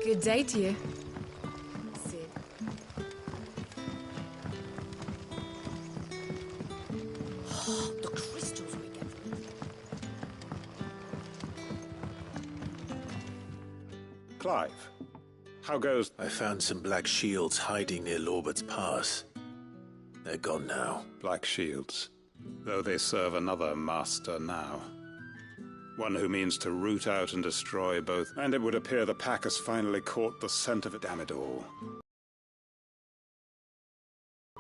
Good day to you. Sid. The crystals we get from it. Clive, how goes... I found some black shields hiding near Lorbert's Pass. They're gone now. Black Shields, though they serve another master now. One who means to root out and destroy both, and it would appear the pack has finally caught the scent of it. Damn it all.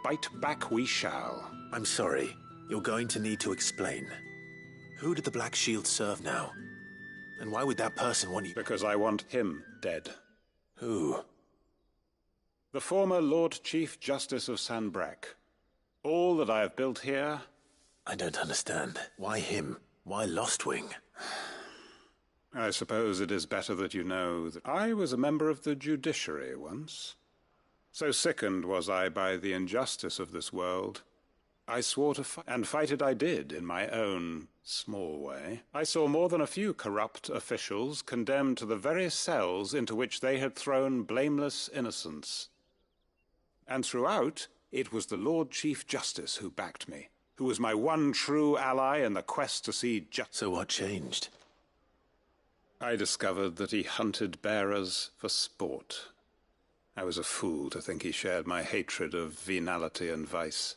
Bite back we shall. I'm sorry. You're going to need to explain. Who did the Black Shield serve now? And why would that person want you? Because I want him dead. Who? The former Lord Chief Justice of Sanbreque. All that I have built here... I don't understand. Why him? Why Lostwing? I suppose it is better that you know that I was a member of the judiciary once. So sickened was I by the injustice of this world, I swore to fight, and fight it I did in my own small way. I saw more than a few corrupt officials condemned to the very cells into which they had thrown blameless innocents. And throughout, it was the Lord Chief Justice who backed me, who was my one true ally in the quest to see justice. So what changed? I discovered that he hunted bearers for sport. I was a fool to think he shared my hatred of venality and vice.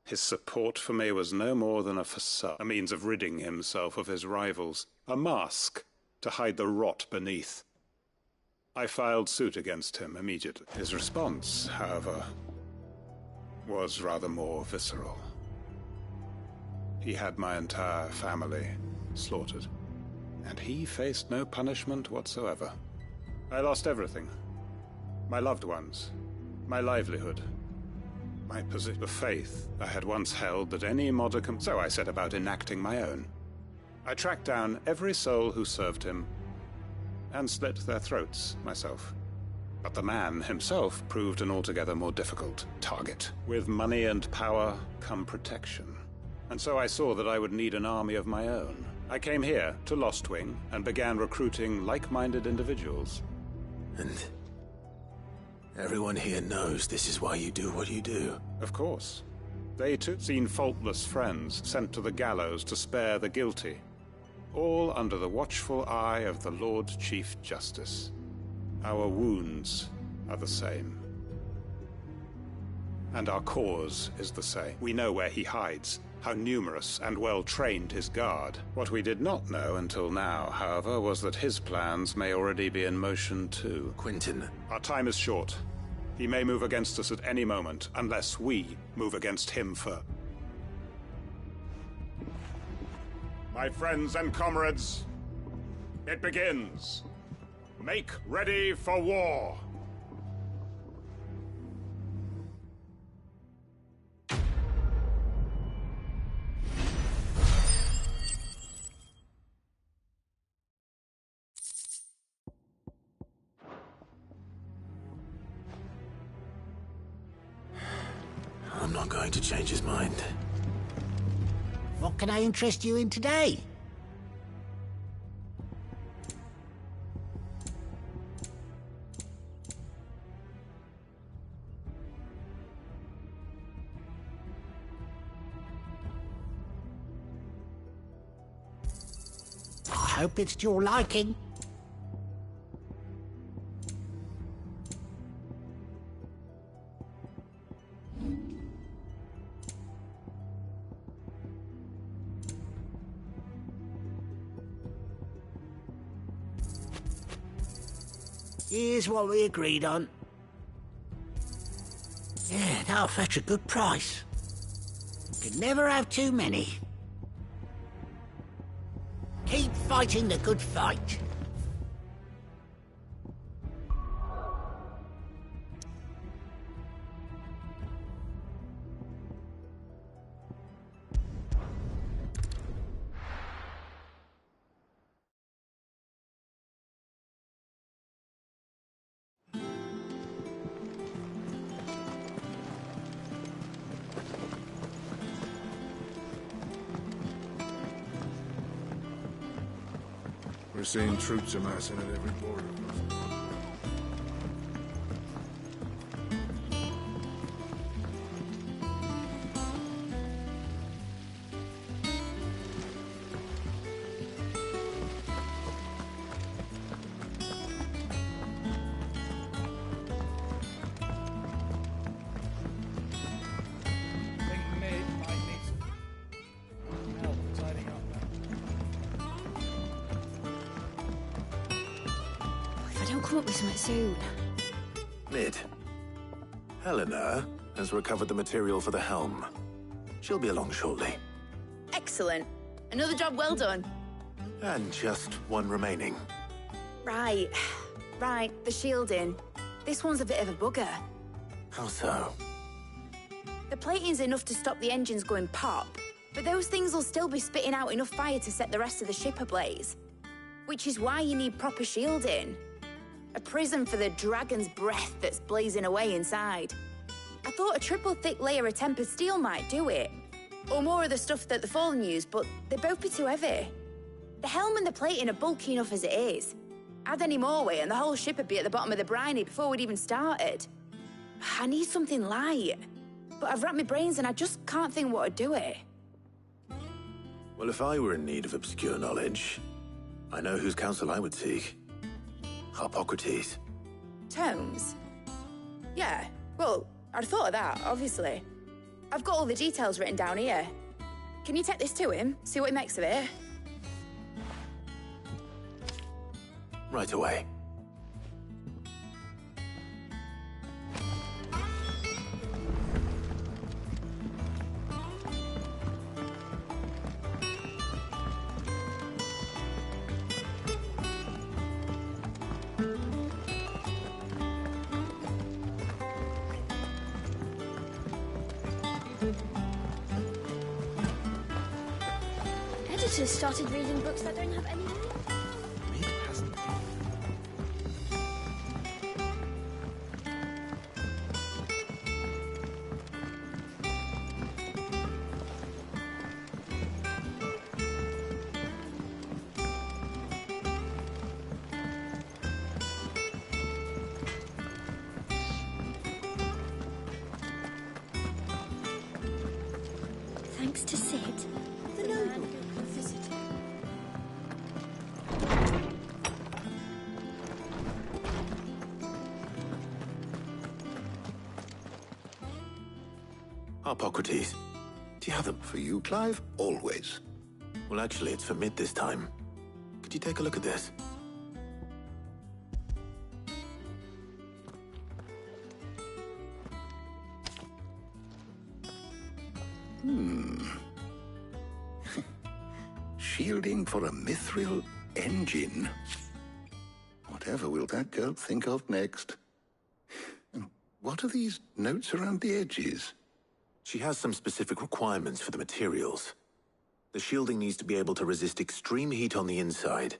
His support for me was no more than a facade, a means of ridding himself of his rivals, a mask to hide the rot beneath. I filed suit against him immediately. His response, however, was rather more visceral. He had my entire family slaughtered, and he faced no punishment whatsoever. I lost everything. My loved ones, my livelihood, my position, the faith I had once held that any modicum... So I set about enacting my own. I tracked down every soul who served him, and slit their throats myself. But the man himself proved an altogether more difficult target. With money and power come protection. And so I saw that I would need an army of my own. I came here to Lostwing and began recruiting like-minded individuals. And everyone here knows this is why you do what you do. Of course. They too seen faultless friends sent to the gallows to spare the guilty. All under the watchful eye of the Lord Chief Justice. Our wounds are the same. And our cause is the same. We know where he hides, how numerous and well-trained his guard. What we did not know until now, however, was that his plans may already be in motion too. Quentin. Our time is short. He may move against us at any moment, unless we move against him first. My friends and comrades, it begins. Make ready for war. I'm not going to change his mind. What can I interest you in today? I hope it's to your liking. Here's what we agreed on. Yeah, that'll fetch a good price. Could never have too many. Keep fighting the good fight. We're seeing troops amassing at every border. come up with something soon. Mid. Helena has recovered the material for the helm. She'll be along shortly. Excellent. Another job well done. And just one remaining. Right. Right, the shielding. This one's a bit of a bugger. How so? The plating's enough to stop the engines going pop, but those things will still be spitting out enough fire to set the rest of the ship ablaze. Which is why you need proper shielding. A prison for the dragon's breath that's blazing away inside. I thought a triple thick layer of tempered steel might do it. Or more of the stuff that the Fallen use, but they'd both be too heavy. The helm and the plating are bulky enough as it is. Add any more weight and the whole ship would be at the bottom of the briny before we'd even started. I need something light. But I've racked my brains and I just can't think what would do it. Well, if I were in need of obscure knowledge, I know whose counsel I would seek. Harpocrates. Tomes? Yeah, well, I'd thought of that, obviously. I've got all the details written down here. Can you take this to him, see what he makes of it? Right away. Editors started reading books that don't have any meaning. Mid hasn't. Thanks to Sid, the noble visitor. Harpocrates. Do you have them? For you, Clive? Always. Well, actually, it's for Mid this time. Could you take a look at this? Shielding for a mithril engine. Whatever will that girl think of next? And what are these notes around the edges? She has some specific requirements for the materials. The shielding needs to be able to resist extreme heat on the inside,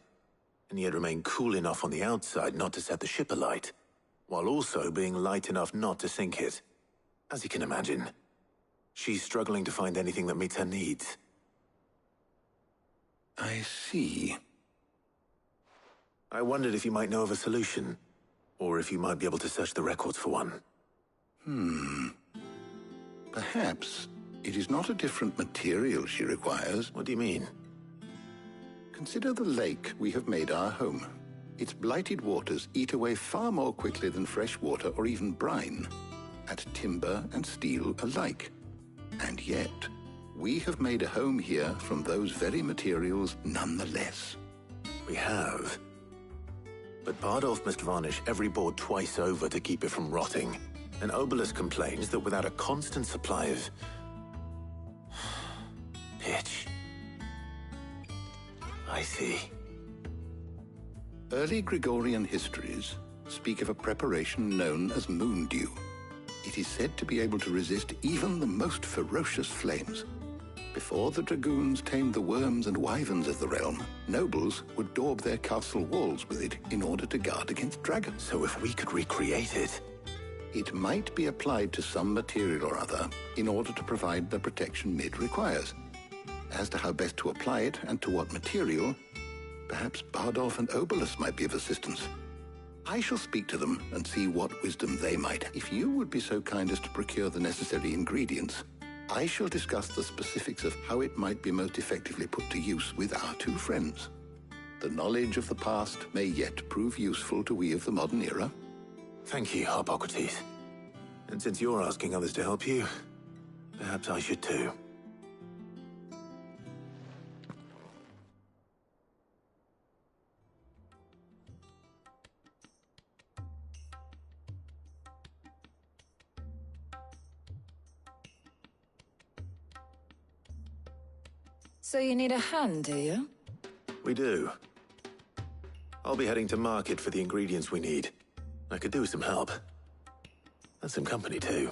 and yet remain cool enough on the outside not to set the ship alight, while also being light enough not to sink it. As you can imagine, she's struggling to find anything that meets her needs. I see. I wondered if you might know of a solution, or if you might be able to search the records for one. Perhaps it is not a different material she requires. What do you mean? Consider the lake we have made our home. Its blighted waters eat away far more quickly than fresh water or even brine, at timber and steel alike. And yet, we have made a home here from those very materials nonetheless. We have. But Bardolph must varnish every board twice over to keep it from rotting. And Obelus complains that without a constant supply of pitch. I see. Early Gregorian histories speak of a preparation known as moon dew. It is said to be able to resist even the most ferocious flames. Before the dragoons tamed the worms and wyverns of the realm, nobles would daub their castle walls with it in order to guard against dragons. So if we could recreate it... It might be applied to some material or other in order to provide the protection Mid requires. As to how best to apply it and to what material, perhaps Bardolph and Obelus might be of assistance. I shall speak to them and see what wisdom they might. If you would be so kind as to procure the necessary ingredients, I shall discuss the specifics of how it might be most effectively put to use with our two friends. The knowledge of the past may yet prove useful to we of the modern era. Thank you, Harpocrates. And since you're asking others to help you, perhaps I should too. So you need a hand, do you? We do. I'll be heading to market for the ingredients we need. I could do with some help. And some company, too.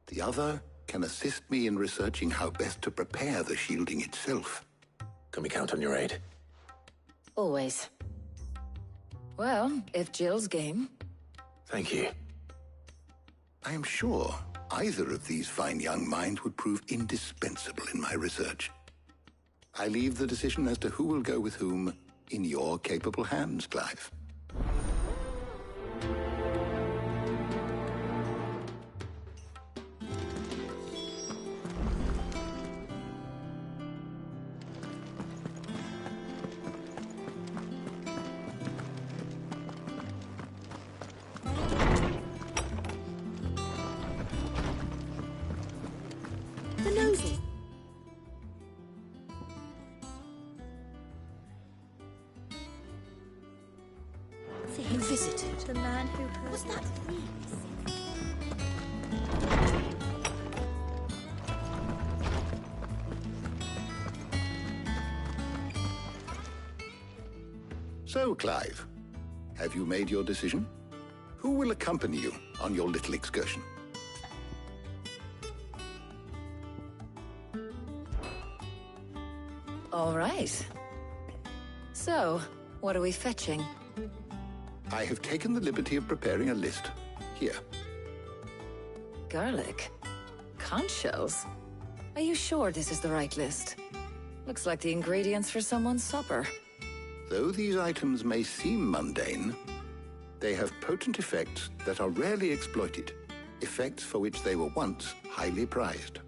The other can assist me in researching how best to prepare the shielding itself. Can we count on your aid? Always. Well, if Jill's game. Thank you. I am sure either of these fine young minds would prove indispensable in my research. I leave the decision as to who will go with whom in your capable hands, Clive. The nozzle. You visited. The man who heard. Was that really sick? So, Clive, have you made your decision? Who will accompany you on your little excursion? All right. So, what are we fetching? I have taken the liberty of preparing a list. Here. Garlic? Conch shells? Are you sure this is the right list? Looks like the ingredients for someone's supper. Though these items may seem mundane, they have potent effects that are rarely exploited, effects for which they were once highly prized.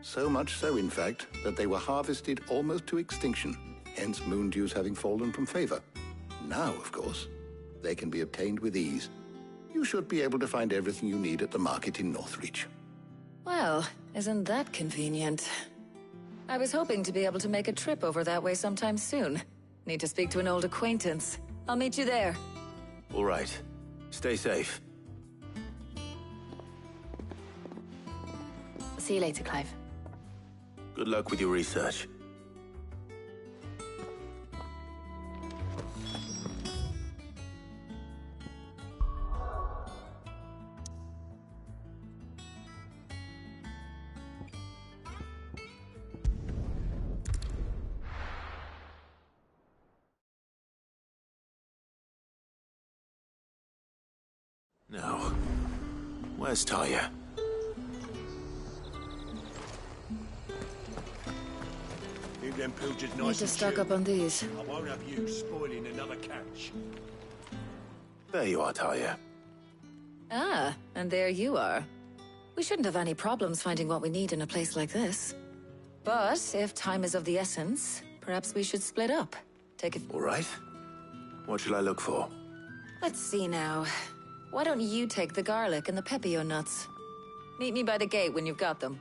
So much so, in fact, that they were harvested almost to extinction, hence moon dews having fallen from favor. Now, of course, they can be obtained with ease. You should be able to find everything you need at the market in Northreach. Well, isn't that convenient? I was hoping to be able to make a trip over that way sometime soon. Need to speak to an old acquaintance. I'll meet you there. All right. Stay safe. See you later, Clive. Good luck with your research. Now, where's Taya? Keep them pilgers nice Need to and stock chilled. up on these. I won't have you spoiling another catch. There you are, Taya. Ah, and there you are. We shouldn't have any problems finding what we need in a place like this. But if time is of the essence, perhaps we should split up. Take it. All right. What shall I look for? Let's see now. Why don't you take the garlic and the pepio nuts? Meet me by the gate when you've got them.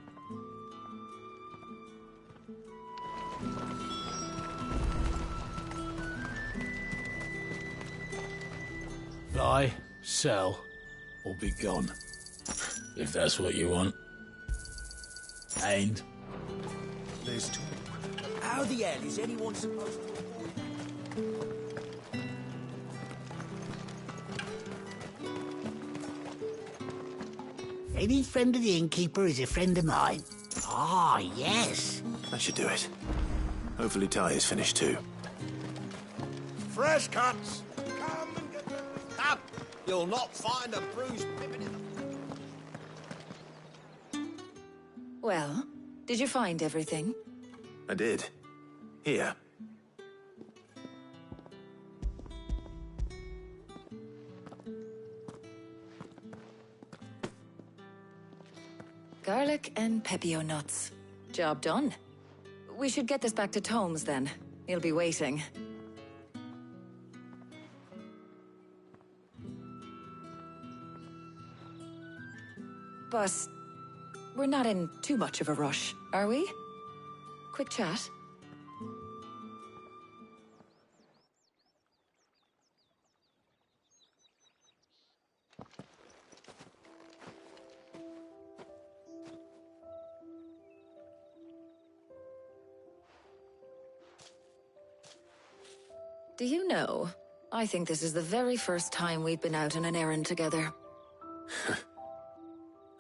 Buy, sell, or be gone. If that's what you want. And There's talk. How the hell is anyone supposed to avoid? Any friend of the innkeeper is a friend of mine. Ah, yes. That should do it. Hopefully Taya's finished too. Fresh cuts! Come and get them. Up! You'll not find a bruised pippin in them. Well, did you find everything? I did. Here. Garlic and pepio nuts. Job done. We should get this back to Tomes then. He'll be waiting. But we're not in too much of a rush, are we? Quick chat. Do you know, I think this is the very first time we've been out on an errand together.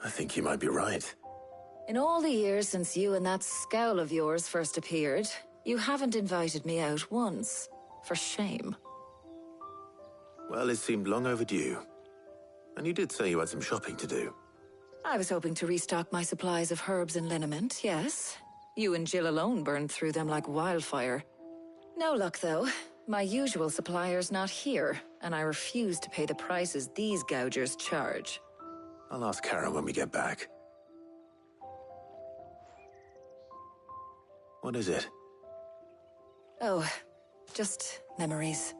I think you might be right. In all the years since you and that scowl of yours first appeared, you haven't invited me out once. For shame. Well, it seemed long overdue. And you did say you had some shopping to do. I was hoping to restock my supplies of herbs and liniment, yes. You and Jill alone burned through them like wildfire. No luck, though. My usual supplier's not here, and I refuse to pay the prices these gougers charge. I'll ask Karen when we get back. What is it? Oh, just memories.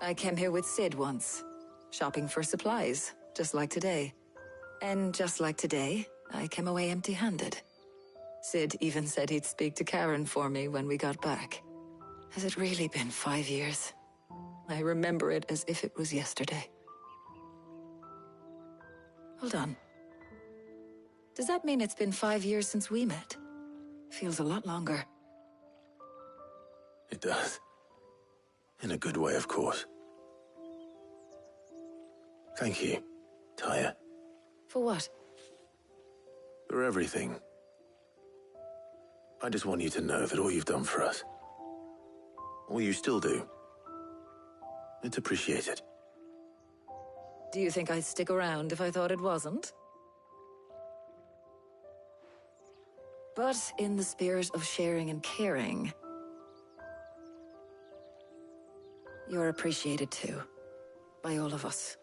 I came here with Sid once, shopping for supplies, just like today. And just like today, I came away empty-handed. Sid even said he'd speak to Karen for me when we got back. Has it really been 5 years? I remember it as if it was yesterday. Hold on. Does that mean it's been 5 years since we met? Feels a lot longer. It does. In a good way, of course. Thank you, Tyre. For what? For everything. I just want you to know that all you've done for us, all you still do, it's appreciated. Do you think I'd stick around if I thought it wasn't? But in the spirit of sharing and caring, you're appreciated too, by all of us.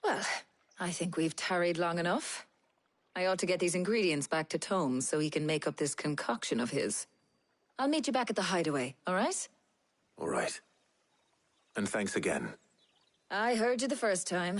Well, I think we've tarried long enough. I ought to get these ingredients back to Tomes so he can make up this concoction of his. I'll meet you back at the hideaway, all right? All right. And thanks again. I heard you the first time.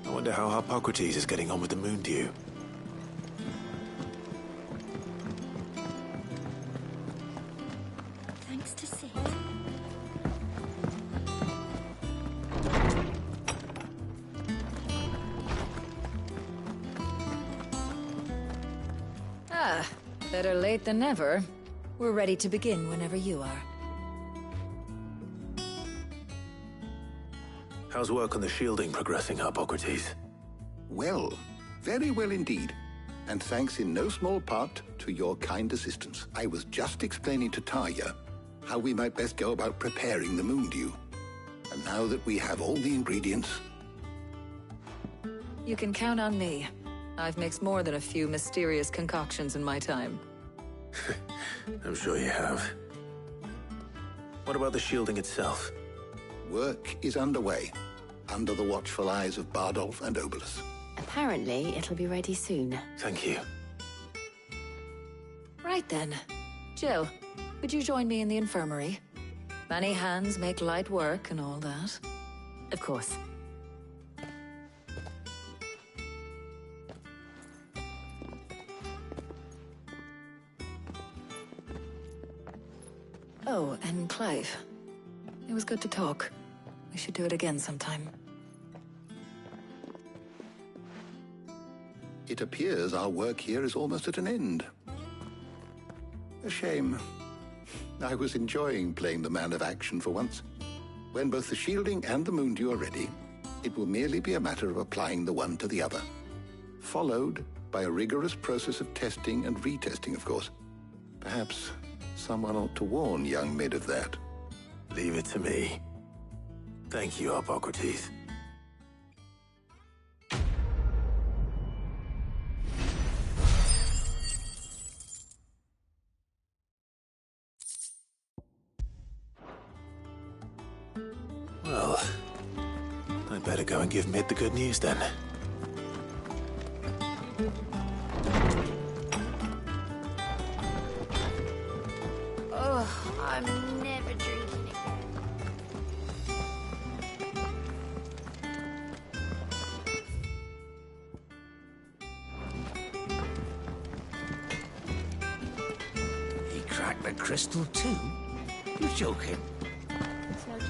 I wonder how Hippocrates is getting on with the moon dew. Thanks to Sid. Ah, better late than never. We're ready to begin whenever you are. How's work on the shielding progressing, Hippocrates? Well, very well indeed. And thanks in no small part to your kind assistance. I was just explaining to Tarja how we might best go about preparing the moon dew. And now that we have all the ingredients... You can count on me. I've mixed more than a few mysterious concoctions in my time. I'm sure you have. What about the shielding itself? Work is underway, under the watchful eyes of Bardolph and Obolus. Apparently, it'll be ready soon. Thank you. Right then. Jill, would you join me in the infirmary? Many hands make light work and all that. Of course. Oh, and Clive. It was good to talk. We should do it again sometime. It appears our work here is almost at an end. A shame. I was enjoying playing the man of action for once. When both the shielding and the moondew are ready, it will merely be a matter of applying the one to the other, followed by a rigorous process of testing and retesting, of course. Perhaps someone ought to warn young Mid of that. Leave it to me. Thank you, Hippocrates. Well, I'd better go and give Mid the good news then. Oh, I'm never drinking again. He cracked the crystal too? You're joking. It's no joke.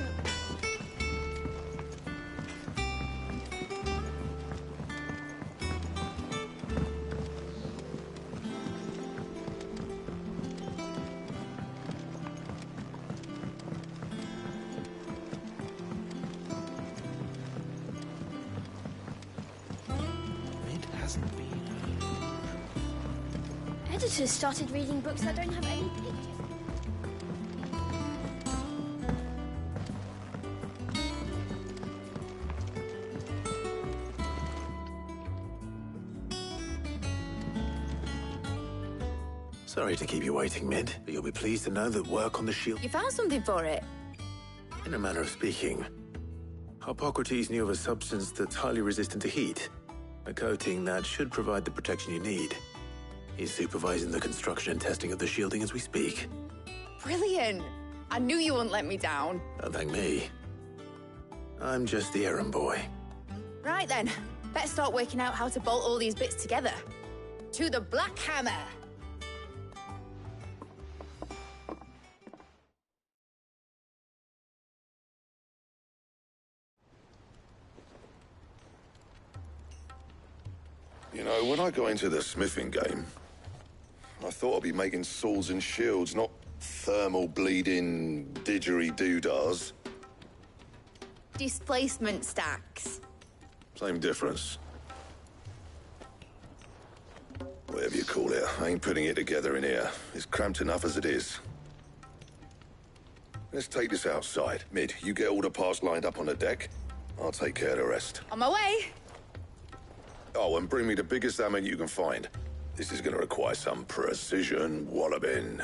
Mid hasn't been. Editors started reading books that don't have any pictures. Sorry to keep you waiting, Mid, but you'll be pleased to know that work on the shield... You found something for it? In a manner of speaking, Hippocrates knew of a substance that's highly resistant to heat, a coating that should provide the protection you need. He's supervising the construction and testing of the shielding as we speak. Brilliant! I knew you wouldn't let me down. Don't thank me. I'm just the errand boy. Right then, better start working out how to bolt all these bits together. To the Black Hammer! You know, when I got into the smithing game, I thought I'd be making swords and shields, not thermal bleeding didgeridoo-dahs. Displacement stacks. Same difference. Whatever you call it, I ain't putting it together in here. It's cramped enough as it is. Let's take this outside. Mid, you get all the parts lined up on the deck. I'll take care of the rest. On my way! Oh, and bring me the biggest hammer you can find. This is gonna require some precision walloping.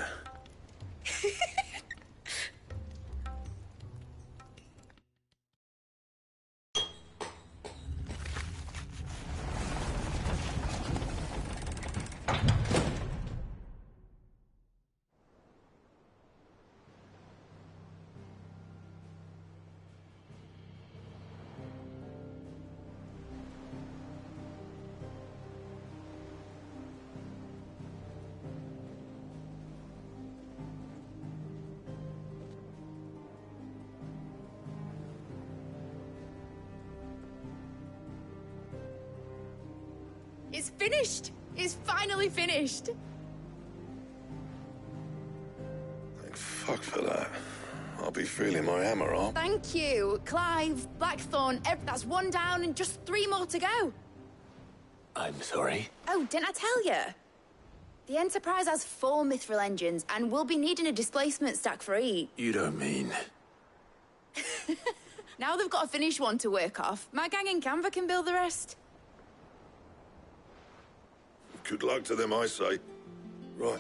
It's finished! It's finally finished! Thank fuck for that. I'll be feeling my hammer, huh? Thank you, Clive, Blackthorn, that's one down and just 3 more to go. I'm sorry. Oh, didn't I tell you? The Enterprise has 4 mithril engines, and we'll be needing a displacement stack for each. You don't mean... Now they've got a finished one to work off. My gang in Canva can build the rest. Good luck to them, I say. Right.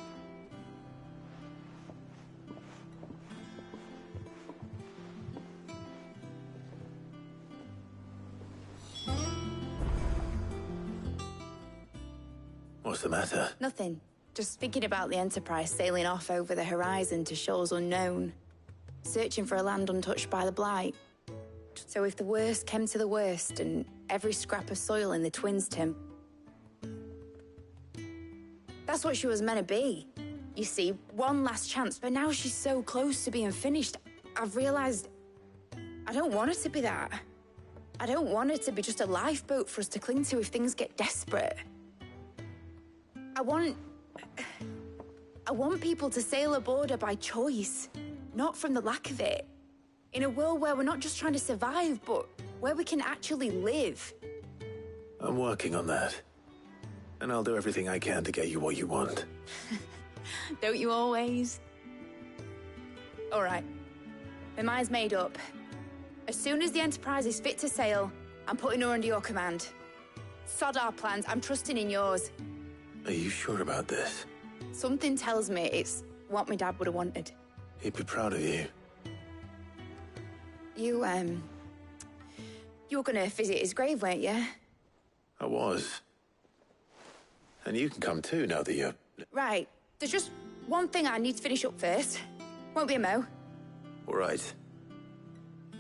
What's the matter? Nothing. Just thinking about the Enterprise sailing off over the horizon to shores unknown, searching for a land untouched by the Blight. So if the worst came to the worst and every scrap of soil in the Twins' Tim, that's what she was meant to be. You see, one last chance, but now she's so close to being finished, I've realized I don't want her to be that. I don't want her to be just a lifeboat for us to cling to if things get desperate. I want people to sail a border by choice, not from the lack of it. In a world where we're not just trying to survive, but where we can actually live. I'm working on that. And I'll do everything I can to get you what you want. Don't you always? All right. My mind's made up. As soon as the Enterprise is fit to sail, I'm putting her under your command. Sod our plans, I'm trusting in yours. Are you sure about this? Something tells me it's what my dad would have wanted. He'd be proud of you. You were gonna visit his grave, weren't you? I was. And you can come too, now that you're... Right. There's just one thing I need to finish up first. Won't be a mo. All right.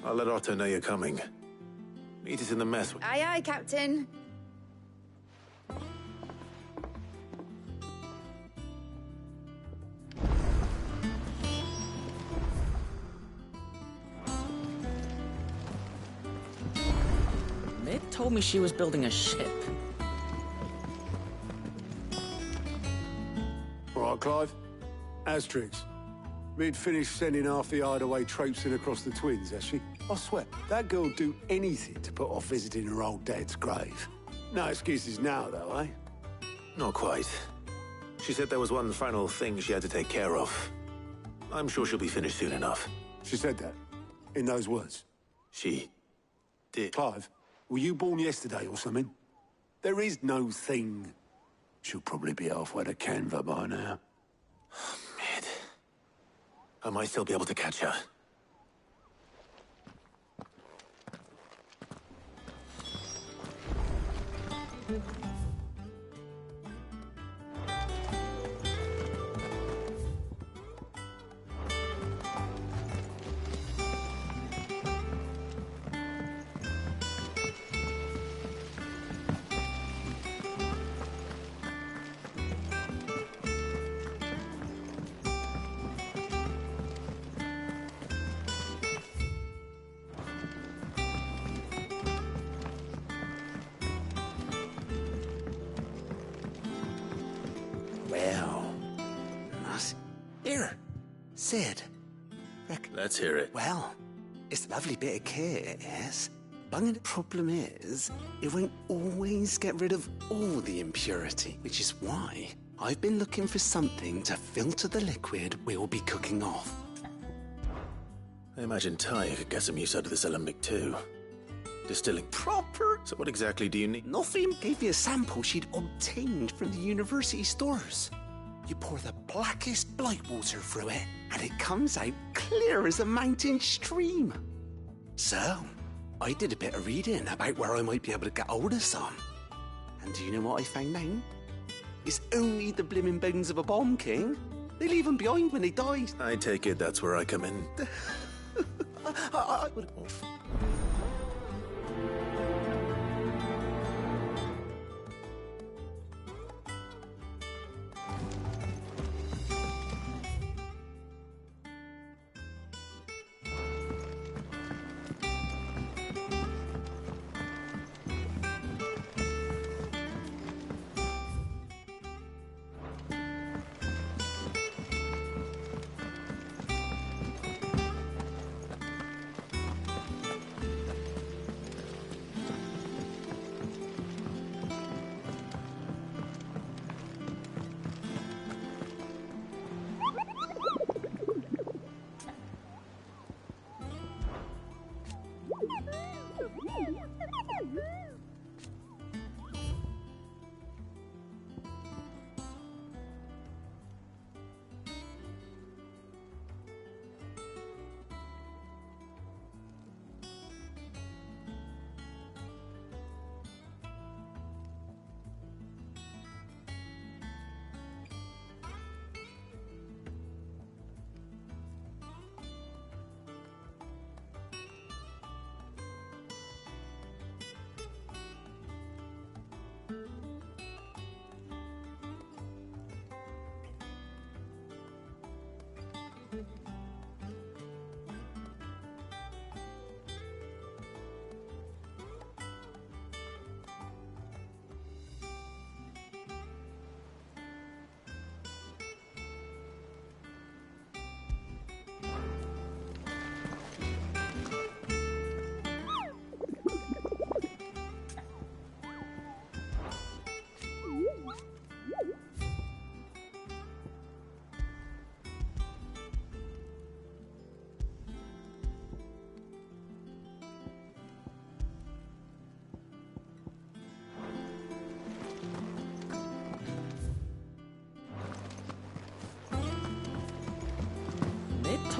I'll let Otto know you're coming. Meet us in the mess. Aye, aye, Captain. Mid told me she was building a ship. All right, Clive. Asterix. Mid finished sending half the hideaway traipsing across the twins, has she? I swear, that girl'd do anything to put off visiting her old dad's grave. No excuses now, though, eh? Not quite. She said there was one final thing she had to take care of. I'm sure she'll be finished soon enough. She said that? In those words? She did. Clive, were you born yesterday or something? There is no thing. She'll probably be halfway to Canva by now. Mid. I might still be able to catch her. Well, here, Sid. Let's hear it. Well, it's a lovely bit of kit, yes. But the problem is, it won't always get rid of all the impurity, which is why I've been looking for something to filter the liquid we'll be cooking off. I imagine Ty could get some use out of this alembic too. Distilling. Proper. So what exactly do you need? Nothing. Gave you a sample she'd obtained from the university stores. You pour the blackest blight water through it, and it comes out clear as a mountain stream. So, I did a bit of reading about where I might be able to get hold of some. And do you know what I found out? It's only the blimmin' bones of a bomb king. They leave them behind when they die. I take it that's where I come in.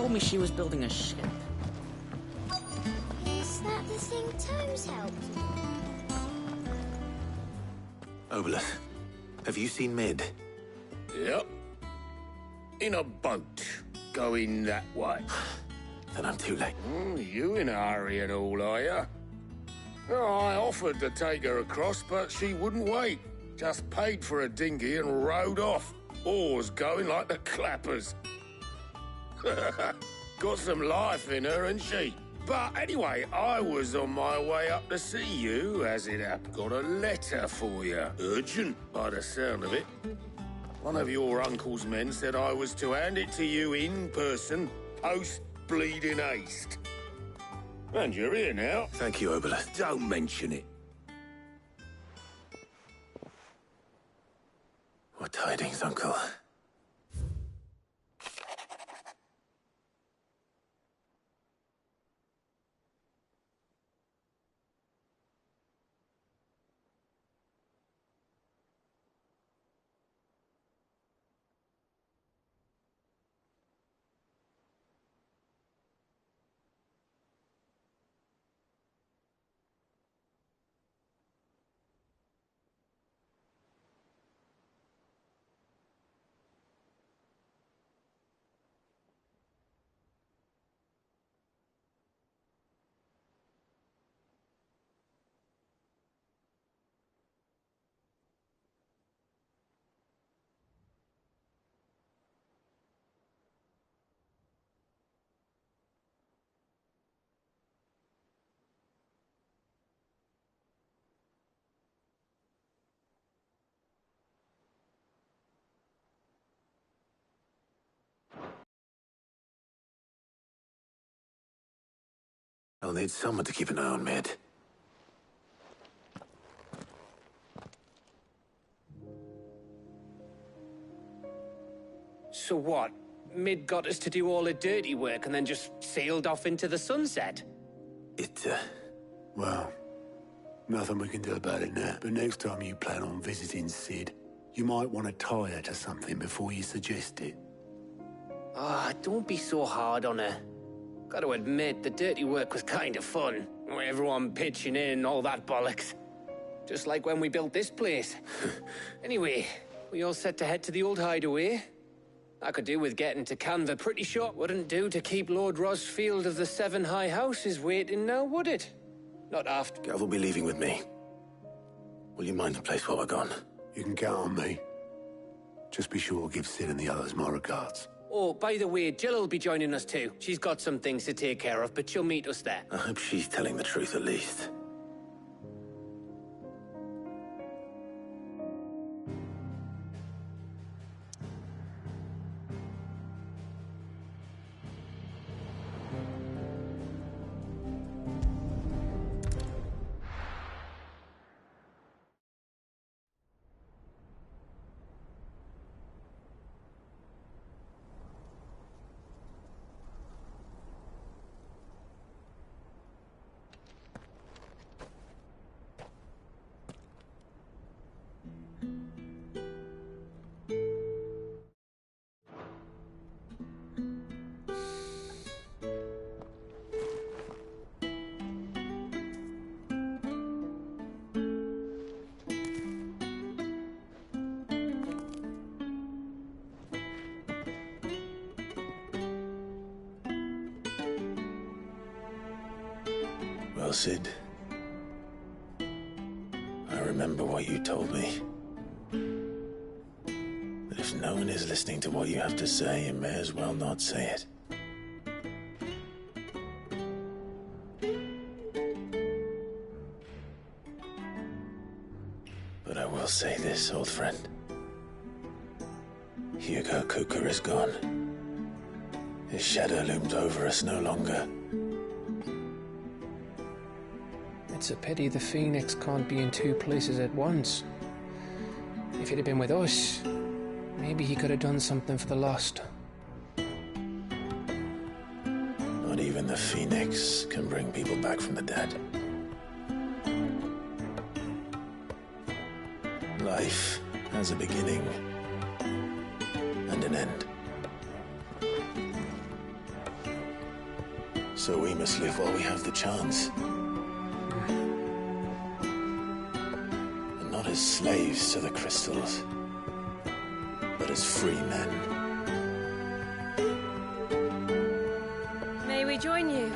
told me she was building a ship. Is that the thing Toes helped? Obolus, have you seen Mid? Yep. In a boat, going that way. Then I'm too late. You in a hurry and all, are you? Oh, I offered to take her across, but she wouldn't wait. Just paid for a dinghy and rowed off. Oars going like the clappers. Got some life in her, ain't she? But anyway, I was on my way up to see you, as it happened. Got a letter for you. Urgent, by the sound of it. One of your uncle's men said I was to hand it to you in person, post-bleeding haste. And you're here now. Thank you, Obolus. Don't mention it. What tidings, Uncle? I'll need someone to keep an eye on Mid. So what? Mid got us to do all the dirty work and then just sailed off into the sunset? Well, nothing we can do about it now. But next time you plan on visiting Sid, you might want to tie her to something before you suggest it. Ah, don't be so hard on her. Gotta admit, the dirty work was kind of fun. Everyone pitching in and all that bollocks. Just like when we built this place. Anyway, we all set to head to the old hideaway. I could do with getting to Canva pretty short. Wouldn't do to keep Lord Rosfield of the Seven High Houses waiting now, would it? Not after... Gav will be leaving with me. Will you mind the place while we're gone? You can count on me. Just be sure to give Sid and the others my regards. Oh, by the way, Jill will be joining us too. She's got some things to take care of, but she'll meet us there. I hope she's telling the truth at least. Well, Sid, I remember what you told me. But if no one is listening to what you have to say, you may as well not say it. But I will say this, old friend. Hugo Kuka is gone. His shadow looms over us no longer. It's a pity the Phoenix can't be in two places at once. If he'd have been with us, maybe he could have done something for the lost. Not even the Phoenix can bring people back from the dead. Life has a beginning and an end. So we must live while we have the chance. And not as slaves to the crystals, but as free men. May we join you?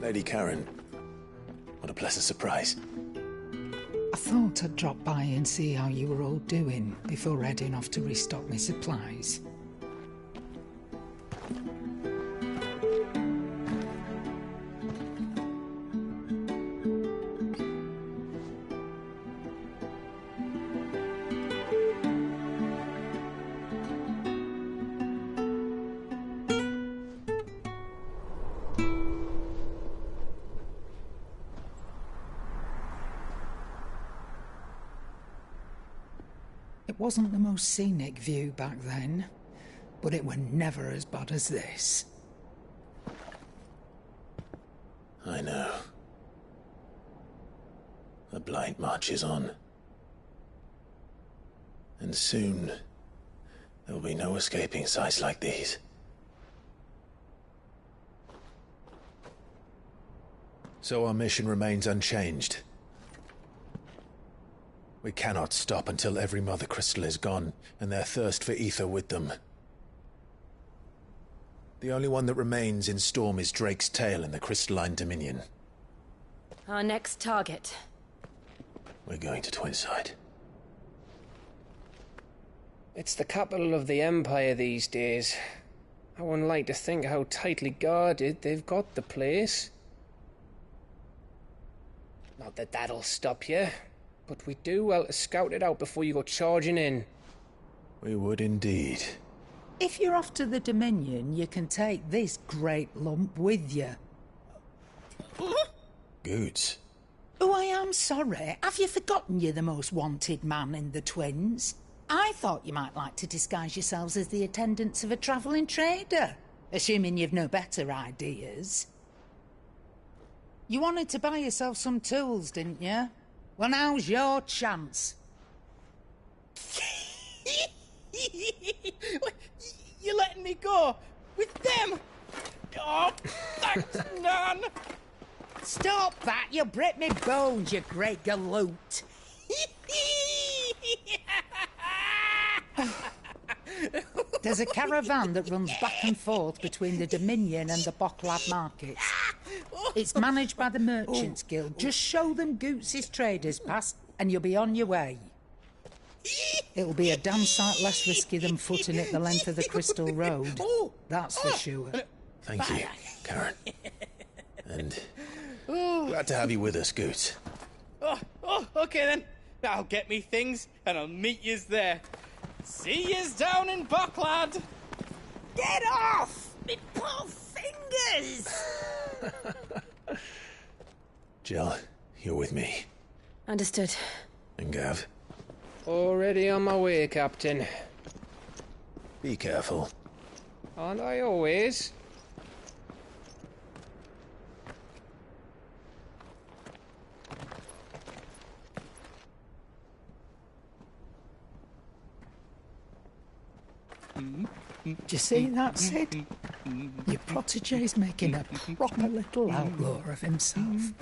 Lady Karen, what a pleasant surprise. I thought I'd drop by and see how you were all doing before heading off to restock my supplies. It wasn't the most scenic view back then, but it were never as bad as this. I know. The blight marches on. And soon, there will be no escaping sights like these. So our mission remains unchanged. We cannot stop until every Mother Crystal is gone, and their thirst for ether with them. The only one that remains in Storm is Drake's Tail in the Crystalline Dominion. Our next target. We're going to Twinside. It's the capital of the Empire these days. I wouldn't like to think how tightly guarded they've got the place. Not that that'll stop you, but we do well to scout it out before you go charging in. We would indeed. If you're off to the Dominion, you can take this great lump with you. Goods. Oh, I am sorry. Have you forgotten you're the most wanted man in the Twins? I thought you might like to disguise yourselves as the attendants of a travelling trader, assuming you've no better ideas. You wanted to buy yourself some tools, didn't you? Well, now's your chance. You're letting me go? With them? Oh, thanks, Nan! Stop that! You'll break me bones, you great galoot! There's a caravan that runs back and forth between the Dominion and the Bocklad markets. It's managed by the Merchants Guild. Just show them Goots' traders pass and you'll be on your way. It'll be a damn sight less risky than footing it the length of the Crystal Road. That's for sure. Thank you, Karen. And glad to have you with us, Goots. Okay then. I'll get me things and I'll meet yous there. See yous down in Bocklad. Get off! Me poor fingers! Jill, you're with me. Understood. And Gav. Already on my way, Captain. Be careful. Aren't I always? Do you see that, Sid? Your protege's making a proper little outlaw of himself.